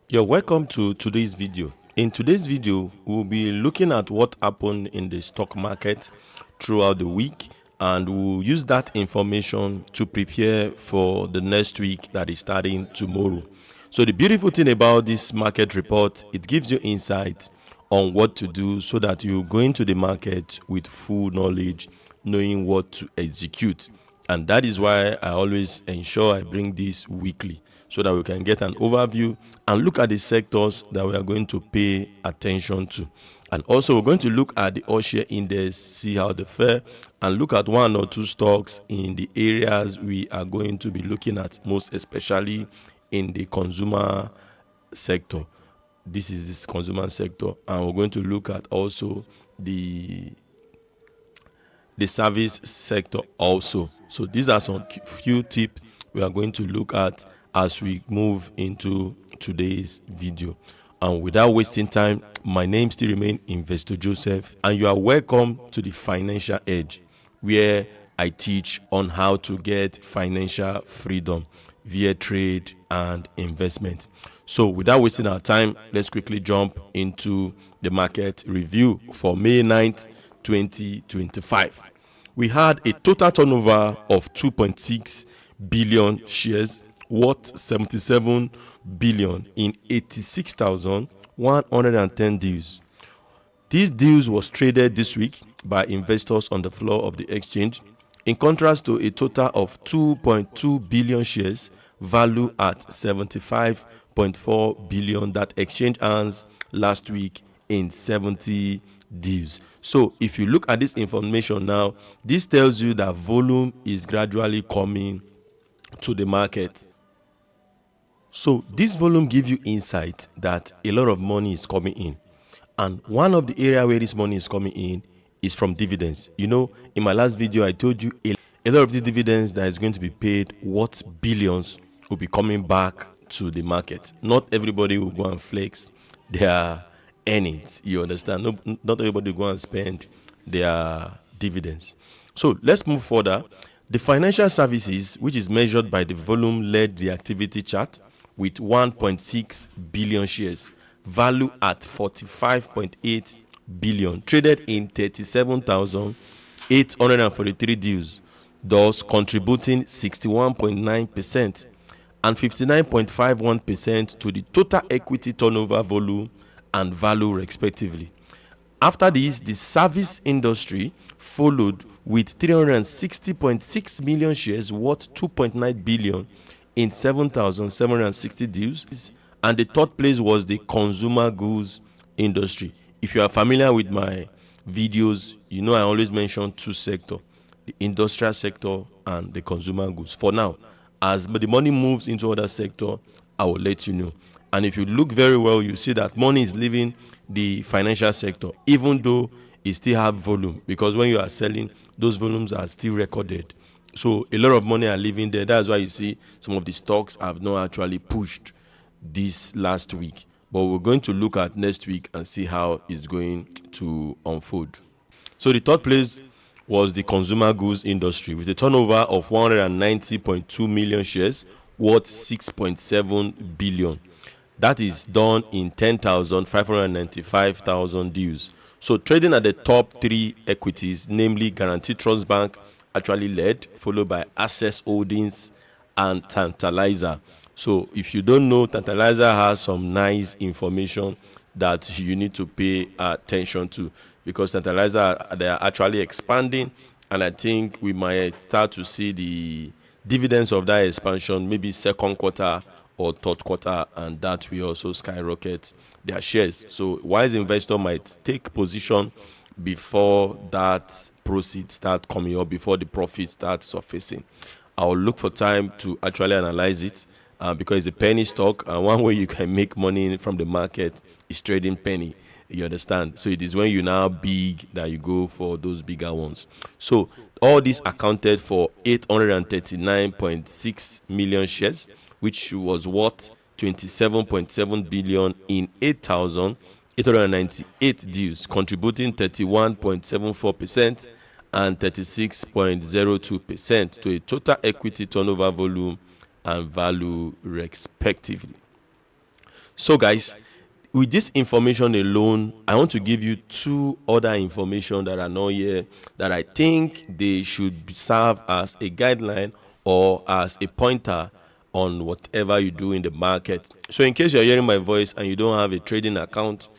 You're welcome to today's video. In today's video, we'll be looking at what happened in the stock market throughout the week, and we'll use that information to prepare for the next week that is starting tomorrow. So the beautiful thing about this market report, it gives you insight on what to do so that you go into the market with full knowledge, knowing what to execute. And that is why I always ensure I bring this weekly so that we can get an overview and look at the sectors that we are going to pay attention to. And also we're going to look at the all share index, see how they fare, and look at one or two stocks in the areas we are going to be looking at, most especially in the consumer sector. This is this consumer sector, and we're going to look at also the service sector also. So these are some few tips we are going to look at as we move into today's video. And without wasting time, my name still remains Investor Joseph, and you are welcome to the Financial Edge, where I teach on how to get financial freedom via trade and investment. So without wasting our time, let's quickly jump into the market review for May 9th, 2025. We had a total turnover of 2.6 billion shares worth 77 billion in 86,110 deals. These deals was traded this week by investors on the floor of the exchange, in contrast to a total of 2.2 billion shares valued at 75.4 billion that exchanged hands last week in 70 deals. So if you look at this information now, this tells you that volume is gradually coming to the market. So this volume gives you insight that a lot of money is coming in. And one of the area where this money is coming in is from dividends. You know, in my last video, I told you a lot of the dividends that is going to be paid, what billions will be coming back to the market. Not everybody will go and flex their earnings. You understand? No, not everybody will go and spend their dividends. So let's move further. The financial services, which is measured by the volume, led the activity chart with 1.6 billion shares, value at 45.8 billion, traded in 37,843 deals, thus contributing 61.9% and 59.51% to the total equity turnover volume and value respectively. After this, the service industry followed with 360.6 million shares worth 2.9 billion in 7,760 deals, and the third place was the consumer goods industry. If you are familiar with my videos, you know I always mention two sectors, the industrial sector and the consumer goods. For now, as the money moves into other sector, I will let you know. And if you look very well, you see that money is leaving the financial sector, even though it still have volume, because when you are selling, those volumes are still recorded. So a lot of money are leaving there. That's why you see some of the stocks have not actually pushed this last week. But we're going to look at next week and see how it's going to unfold. So the third place was the consumer goods industry with a turnover of 190.2 million shares worth 6.7 billion. That is done in 10,595,000 deals. So trading at the top three equities, namely Guaranty Trust Bank, actually led, followed by Access Holdings and Tantalizer. So if you don't know, Tantalizer has some nice information that you need to pay attention to, because Tantalizer, they are actually expanding, and I think we might start to see the dividends of that expansion maybe second quarter or third quarter, and that will also skyrocket their shares. So wise investor might take position before that proceeds start coming up, before the profit starts surfacing. I'll look for time to actually analyze it, because it's a penny stock, and one way you can make money from the market is trading penny. You understand? So it is when you now big that you go for those bigger ones. So all this accounted for 839.6 million shares, which was worth 27.7 billion in 8,898 deals, contributing 31.74% and 36.02% to a total equity turnover volume and value respectively. So, guys, with this information alone, I want to give you two other information that are not here that I think they should serve as a guideline or as a pointer on whatever you do in the market. So, in case you're hearing my voice and you don't have a trading account,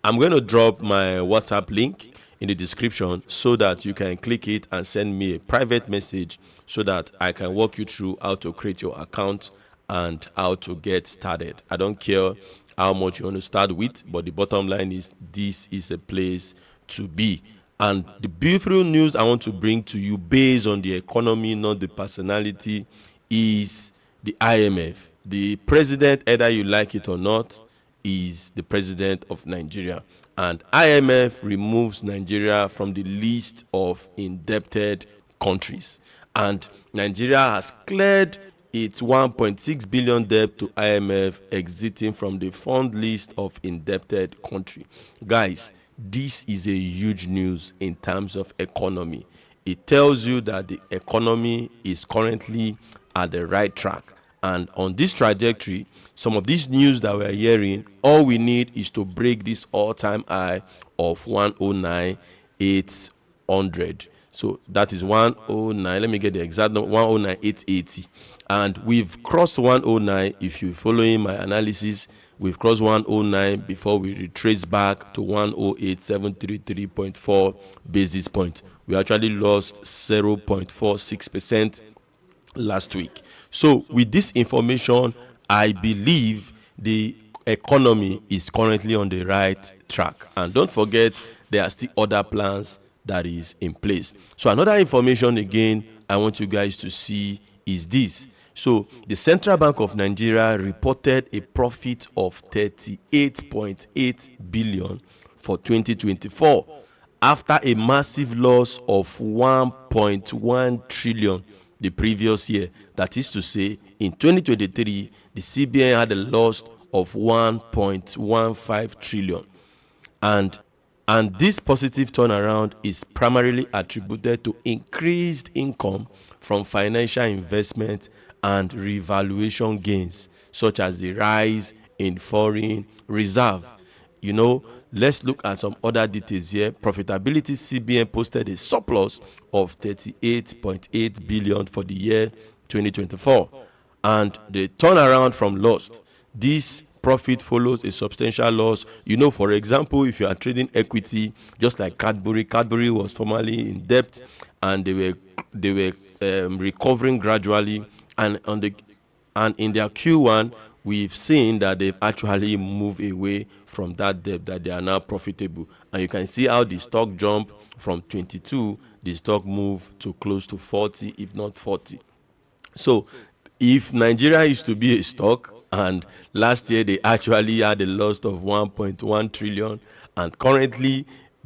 I'm going to drop my WhatsApp link in the description so that you can click it and send me a private message so that I can walk you through how to create your account and how to get started. I don't care how much you want to start with, but the bottom line is this is a place to be. And the beautiful news I want to bring to you based on the economy, not the personality, is the IMF. The president, either you like it or not, is the president of Nigeria. And IMF removes Nigeria from the list of indebted countries. And Nigeria has cleared its 1.6 billion debt to IMF, exiting from the fund list of indebted country. Guys, this is a huge news in terms of economy. It tells you that the economy is currently at the right track. And on this trajectory, some of this news that we're hearing, all we need is to break this all-time high of 109,800. So that is 109. Let me get the exact number, 109,880. And we've crossed 109. If you're following my analysis, we've crossed 109 before we retrace back to 108,733.4 basis points. We actually lost 0.46% last week. So with this information, I believe the economy is currently on the right track. And don't forget, there are still other plans that is in place. So another information again I want you guys to see is this. So the Central Bank of Nigeria reported a profit of 38.8 billion for 2024 after a massive loss of 1.1 trillion the previous year. That is to say, in 2023, the CBN had a loss of 1.15 trillion. And this positive turnaround is primarily attributed to increased income from financial investment and revaluation gains, such as the rise in foreign reserve. Let's look at some other details here. Profitability: CBN posted a surplus of 38.8 billion for the year 2024, and the turnaround from loss. This profit follows a substantial loss. For example, if you are trading equity, just like Cadbury was formerly in debt, and they were recovering gradually, and in their Q1, we've seen that they've actually moved away from that debt, that they are now profitable. And you can see how the stock jumped from 22, the stock moved to close to 40, if not 40. So if Nigeria used to be a stock, and last year they actually had a loss of 1.1 trillion, and currently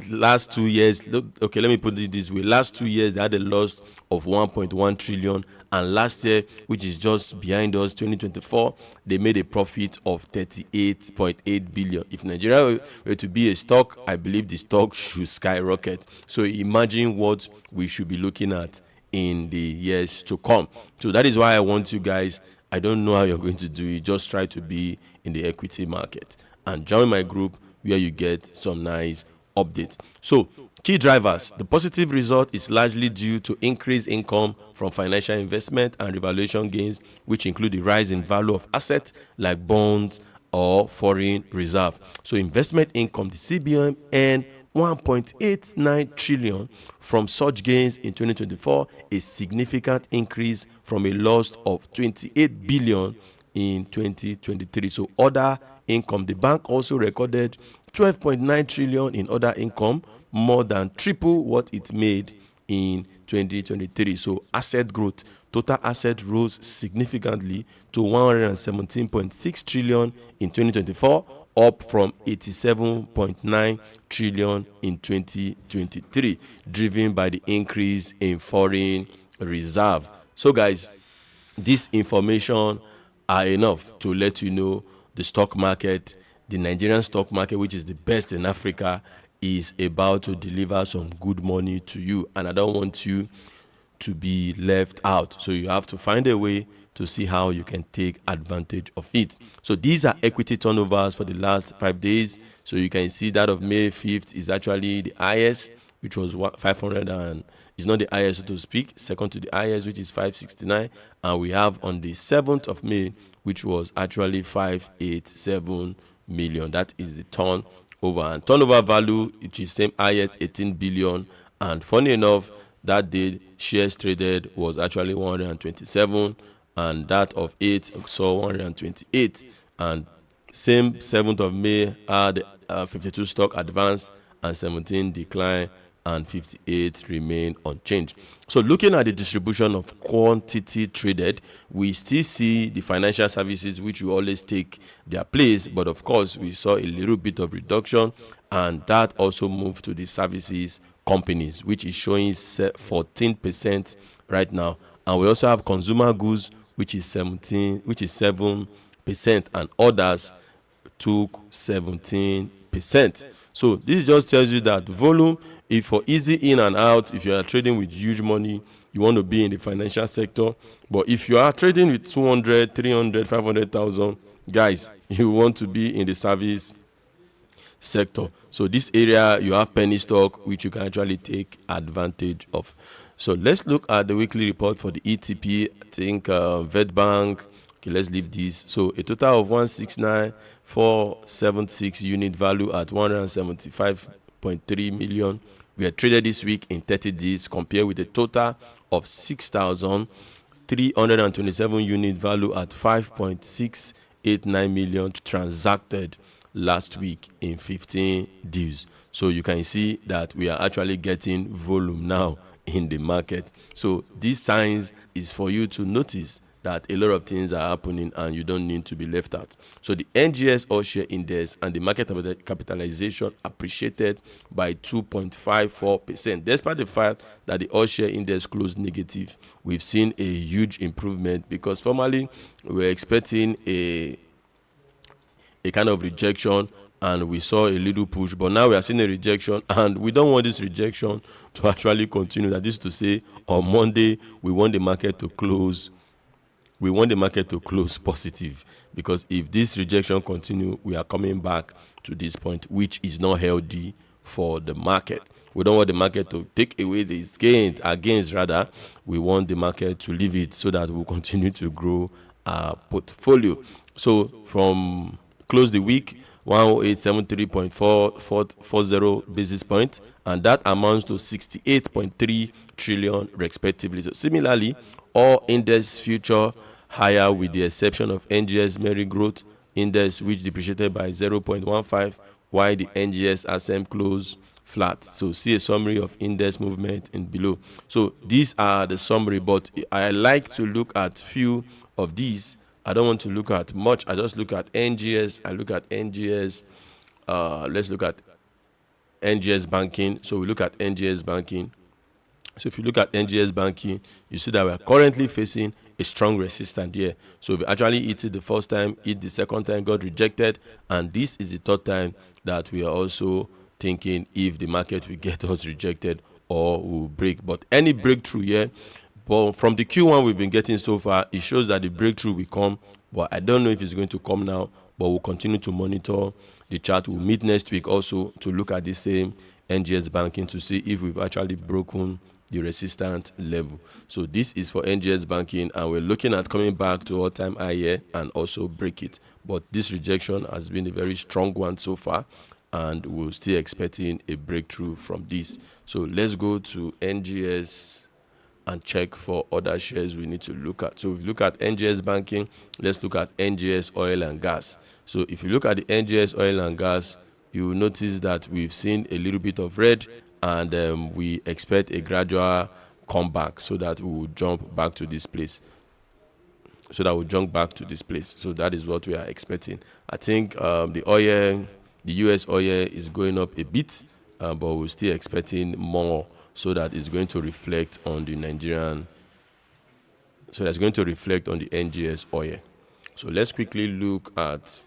last 2 years, okay, let me put it this way: last 2 years they had a loss of 1.1 trillion, and last year, which is just behind us, 2024, they made a profit of 38.8 billion. If Nigeria were to be a stock, I believe the stock should skyrocket. So imagine what we should be looking at in the years to come. So that is why I want you guys, I don't know how you're going to do it, just try to be in the equity market and join my group where you get some nice updates. So key drivers: the positive result is largely due to increased income from financial investment and revaluation gains, which include the rise in value of assets like bonds or foreign reserve. So investment income, the CBN earned 1.89 trillion from such gains in 2024, a significant increase from a loss of 28 billion in 2023. So other income, the bank also recorded 12.9 trillion in other income, more than triple what it made in 2023. So asset growth: total assets rose significantly to 117.6 trillion in 2024, up from 87.9 trillion in 2023, driven by the increase in foreign reserve. So guys, this information are enough to let you know the stock market, the Nigerian stock market, which is the best in Africa, is about to deliver some good money to you, and I don't want you to be left out. So you have to find a way to see how you can take advantage of it. So these are equity turnovers for the last 5 days. So you can see that of May 5th is actually the highest, which was 500, and it's not the highest, so to speak, second to the highest, which is 569. And we have on the 7th of May, which was actually 587 million. That is the turnover. And turnover value, which is same highest, 18 billion. And funny enough, that day shares traded was actually 127, and that of 8 saw 128. And same 7th of May had 52 stock advance and 17 decline, and 58 remain unchanged. So looking at the distribution of quantity traded, we still see the financial services, which will always take their place, but of course we saw a little bit of reduction, and that also moved to the services companies, which is showing 14% right now. And we also have consumer goods, which is 7%, and others took 17%. So this just tells you that volume, if for easy in and out, if you are trading with huge money, you want to be in the financial sector. But if you are trading with 200, 300, 500,000, guys, you want to be in the service sector. So this area, you have penny stock, which you can actually take advantage of. So let's look at the weekly report for the ETP. I think Vetbank. Okay, let's leave this. So a total of 169,476 unit value at 175.3 million were traded this week in 30 days, compared with a total of 6,327 unit value at 5.689 million transacted last week in 15 days. So you can see that we are actually getting volume now in the market. So these signs is for you to notice that a lot of things are happening and you don't need to be left out. So the NGX All Share Index and the market capitalization appreciated by 2.54%. Despite the fact that the All Share Index closed negative, we've seen a huge improvement, because formerly we were expecting a kind of rejection, and we saw a little push, but now we are seeing a rejection, and we don't want this rejection to actually continue. That is to say, on Monday we want the market to close positive, because if this rejection continue, we are coming back to this point, which is not healthy for the market. We don't want the market to take away this gain against, rather we want the market to leave it, so that we'll continue to grow our portfolio. So from close the week 10873.440 basis points, and that amounts to 68.3 trillion respectively. So similarly, all index future higher, with the exception of NGX Merry Growth Index, which depreciated by 0.15, while the NGX ASEM closed flat. So see a summary of index movement in below. So these are the summary, but I like to look at few of these. I don't want to look at much. I just look at NGS. I look at NGS. Let's look at NGS banking. So we look at NGS banking. So if you look at NGS banking, you see that we are currently facing a strong resistance here. So we actually hit it the first time, hit the second time, got rejected, and this is the third time that we are also thinking if the market will get us rejected or will break. But any breakthrough here, but from the Q1 we've been getting so far, it shows that the breakthrough will come, but I don't know if it's going to come now, but we'll continue to monitor the chart. We'll meet next week also to look at the same NGS banking to see if we've actually broken the resistance level. So this is for NGS banking, and we're looking at coming back to all-time high here and also break it. But this rejection has been a very strong one so far, and we're still expecting a breakthrough from this. So let's go to NGS and check for other shares we need to look at. So if you look at NGS banking, let's look at NGS oil and gas. So if you look at the NGS oil and gas, you will notice that we've seen a little bit of red, and we expect a gradual comeback, so that we will jump back to this place. So that is what we are expecting. I think the US oil is going up a bit, but we're still expecting more, so that it's going to reflect on the Nigerian. So that's going to reflect on the NGS oil. So let's quickly look at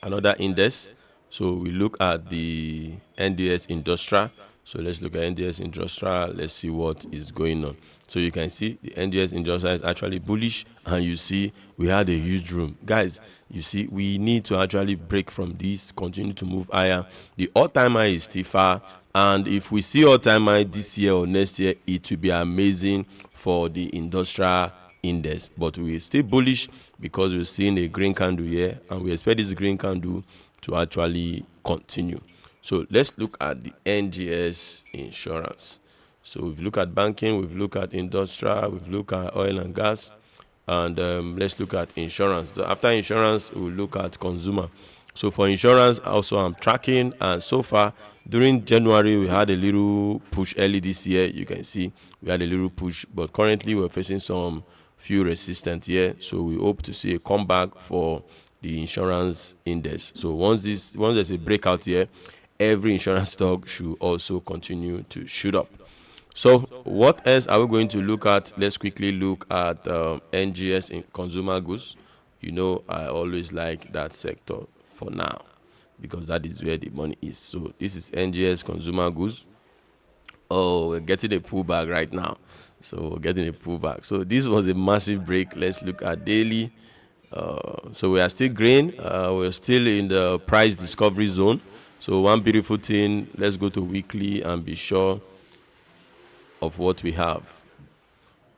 another index. So we look at the NDS Industrial. So let's look at NGX Industrial. Let's see what is going on. So you can see the NGX Industrial is actually bullish, and you see we had a huge room. Guys, you see we need to actually break from this, continue to move higher. The all-time high is still far, and if we see all-time high this year or next year, it will be amazing for the industrial index. But we're still bullish because we're seeing a green candle here, and we expect this green candle to actually continue. So let's look at the NGX insurance. So we've looked at banking, we've looked at industrial, we've looked at oil and gas, and let's look at insurance. So after insurance, we'll look at consumer. So for insurance, also I'm tracking, and so far during January we had a little push early this year. You can see we had a little push, but currently we're facing some few resistance here. So we hope to see a comeback for the insurance index. So once there's a breakout here, every insurance stock should also continue to shoot up. So what else are we going to look at? Let's quickly look at NGS in consumer goods. You know, I always like that sector for now because that is where the money is. So this is NGS consumer goods. Oh, we're getting a pullback right now. So we're getting a pullback. So this was a massive break. Let's look at daily. So we are still green. We're still in the price discovery zone. So one beautiful thing, let's go to weekly and be sure of what we have.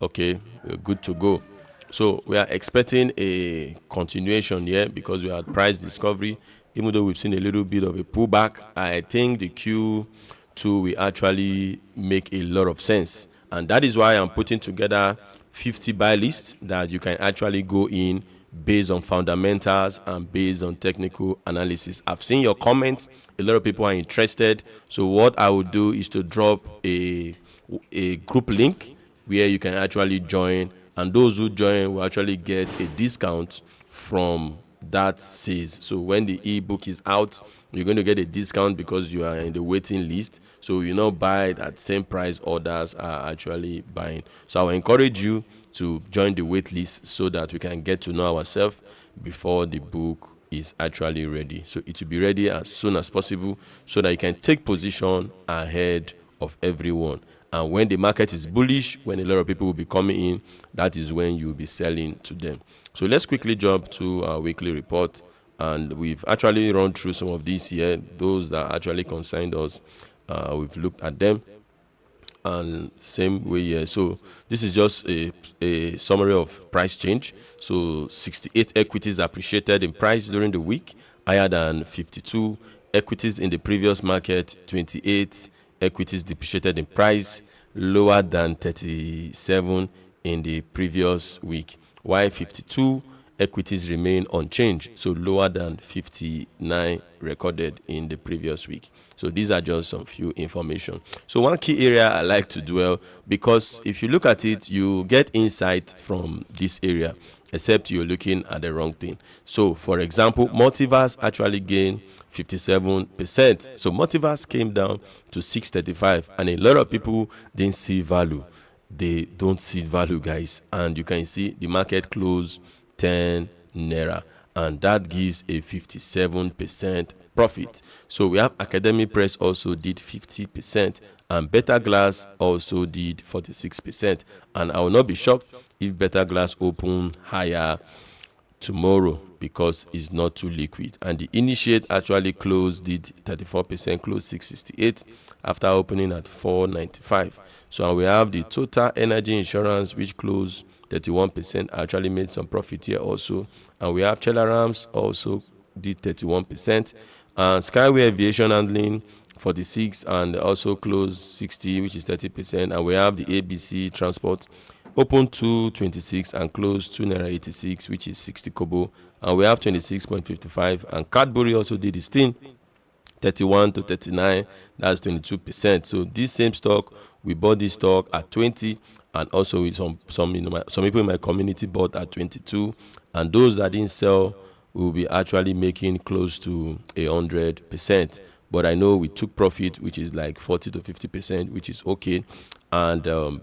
Okay, we're good to go. So we are expecting a continuation here because we had price discovery. Even though we've seen a little bit of a pullback, I think the Q2 will actually make a lot of sense. And that is why I'm putting together 50 buy lists that you can actually go in based on fundamentals and based on technical analysis. I've seen your comments. A lot of people are interested. So what I will do is to drop a group link where you can actually join, and those who join will actually get a discount from that sales. So when the ebook is out, you're going to get a discount because you are in the waiting list. So you not buy at same price others are actually buying. So I will encourage you to join the wait list so that we can get to know ourselves before the book is actually ready. So it will be ready as soon as possible so that you can take position ahead of everyone. And when the market is bullish, when a lot of people will be coming in, that is when you will be selling to them. So let's quickly jump to our weekly report. And we've actually run through some of these here, those that actually concerned us. We've looked at them. And same way here. So this is just a summary of price change. So 68 equities appreciated in price during the week, higher than 52 equities in the previous market, 28 equities depreciated in price, lower than 37 in the previous week, while 52 equities remain unchanged, so lower than 59 recorded in the previous week. So these are just some few information. So one key area I like to dwell, because if you look at it, you get insight from this area, except you're looking at the wrong thing. So for example, Multiverse actually gained 57%. So Multiverse came down to 635, and a lot of people didn't see value. They don't see value, guys. And you can see the market closed 10 naira, and that gives a 57% profit. So we have Academic Press also did 50%, and Better Glass also did 46%. And I will not be shocked if Better Glass open higher tomorrow because it's not too liquid. And the Initiate actually did 34%, closed 668 after opening at 495. So we have the Total Energy Insurance, which closed 31%, actually made some profit here also. And we have Chelarams also did 31%, and Skyway Aviation Handling 46 and also closed 60, which is 30%. And we have the ABC Transport open 226 and closed 2.86, which is 60 kobo, and we have 26.55. And Cadbury also did this thing, 31 to 39, that's 22%. So this same stock, we bought this stock at 20, and also with some people in my community bought at 22, and those that didn't sell will be actually making close to 100%. But I know we took profit, which is like 40 to 50%, which is okay. And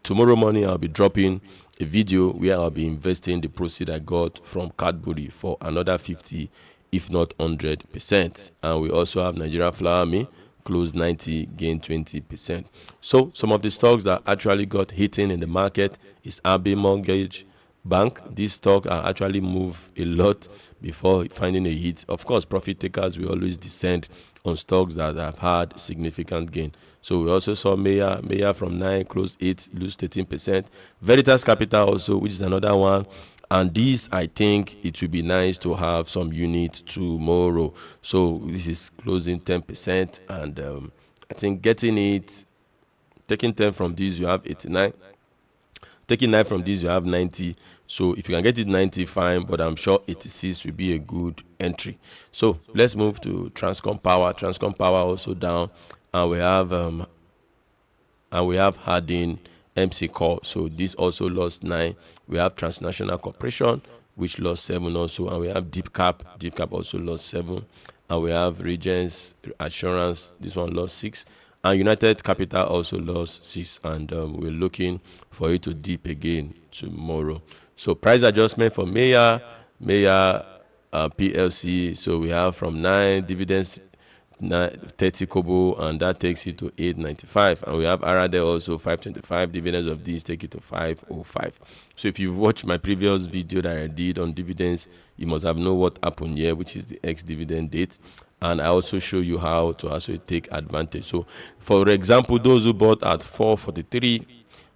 tomorrow morning I'll be dropping a video where I'll be investing the proceeds I got from Cadbury for another 50, if not 100%. And we also have Nigeria Flour Mill closed 90, gained 20%. So some of the stocks that actually got hitting in the market is RB Mortgage Bank. These stocks are actually move a lot before finding a hit. Of course, profit takers will always descend on stocks that have had significant gain. So we also saw Maya from 9 close 8, lose 13%. Veritas Capital also, which is another one. And this, I think it will be nice to have some unit tomorrow. So this is closing 10%, and I think getting it, taking 10 from this, you have 89. Taking 9 from this, you have 90. So if you can get it 90, fine, but I'm sure 86 will be a good entry. So let's move to Transcom Power. Transcom Power also down, and we have Hardin MC Core. So this also lost 9. We have Transnational Corporation, which lost 7 also, and we have Deep Cap also lost 7, and we have Regents Assurance, this one lost 6, and United Capital also lost 6, and we're looking for it to dip again tomorrow. So price adjustment for Maya PLC. So we have from 9 dividends 30 kobo, and that takes it to 895, and we have Arade also 525 dividends of these take it to 505. So if you've watched my previous video that I did on dividends, you must have known what happened here, which is the ex-dividend date, and I also show you how to also take advantage. So for example, those who bought at 443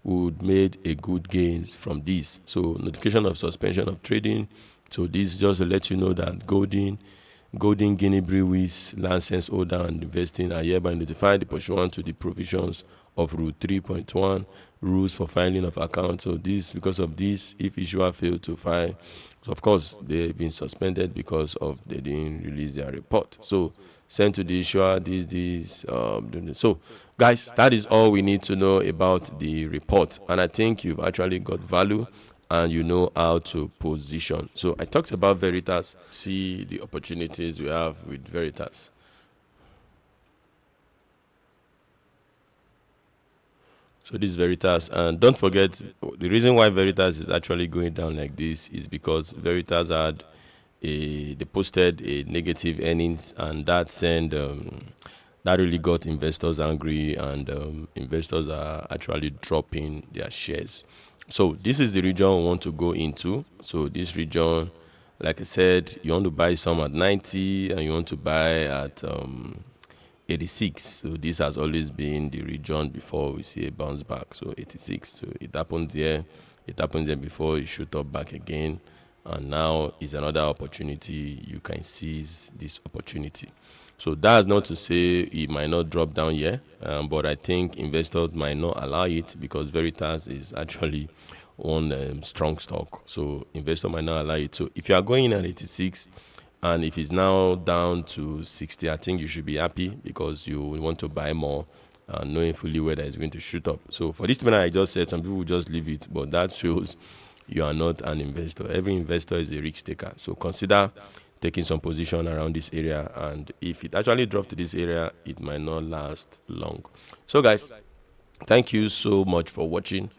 would made a good gains from this. So notification of suspension of trading. So this just to let you know that Golden Guinea Breweries license holder and investing are hereby notified pursuant to the provisions of Rule 3.1, rules for filing of accounts. So this, because of this, if issuer failed to file, so of course they've been suspended because of they didn't release their report. So send to the issuer so guys, that is all we need to know about the report, and I think you've actually got value and you know how to position. So I talked about Veritas. See the opportunities we have with Veritas. So this is Veritas, and don't forget, the reason why Veritas is actually going down like this is because Veritas they posted a negative earnings, and that really got investors angry, and investors are actually dropping their shares. So this is the region we want to go into. So this region, like I said, you want to buy some at 90 and you want to buy at 86. So this has always been the region before we see a bounce back. So 86. So it happened there before it shoot up back again, and now is another opportunity. You can seize this opportunity. So that's not to say it might not drop down here, but I think investors might not allow it because Veritas is actually one strong stock. So investor might not allow it. So if you are going in at 86 and if it's now down to 60, I think you should be happy because you want to buy more, knowing fully whether it's going to shoot up. So for this thing I just said, some people will just leave it, but that shows you are not an investor. Every investor is a risk taker. So consider taking some position around this area, and if it actually dropped to this area, it might not last long. So guys, thank you so much for watching.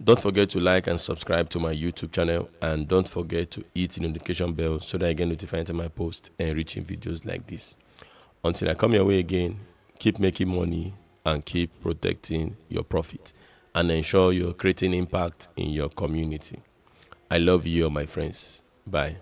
Don't forget to like and subscribe to my YouTube channel, and don't forget to hit the notification bell so that I get notified to my post enriching videos like this. Until I come your way again, keep making money and keep protecting your profit, and ensure you're creating impact in your community. I love you, my friends. Bye.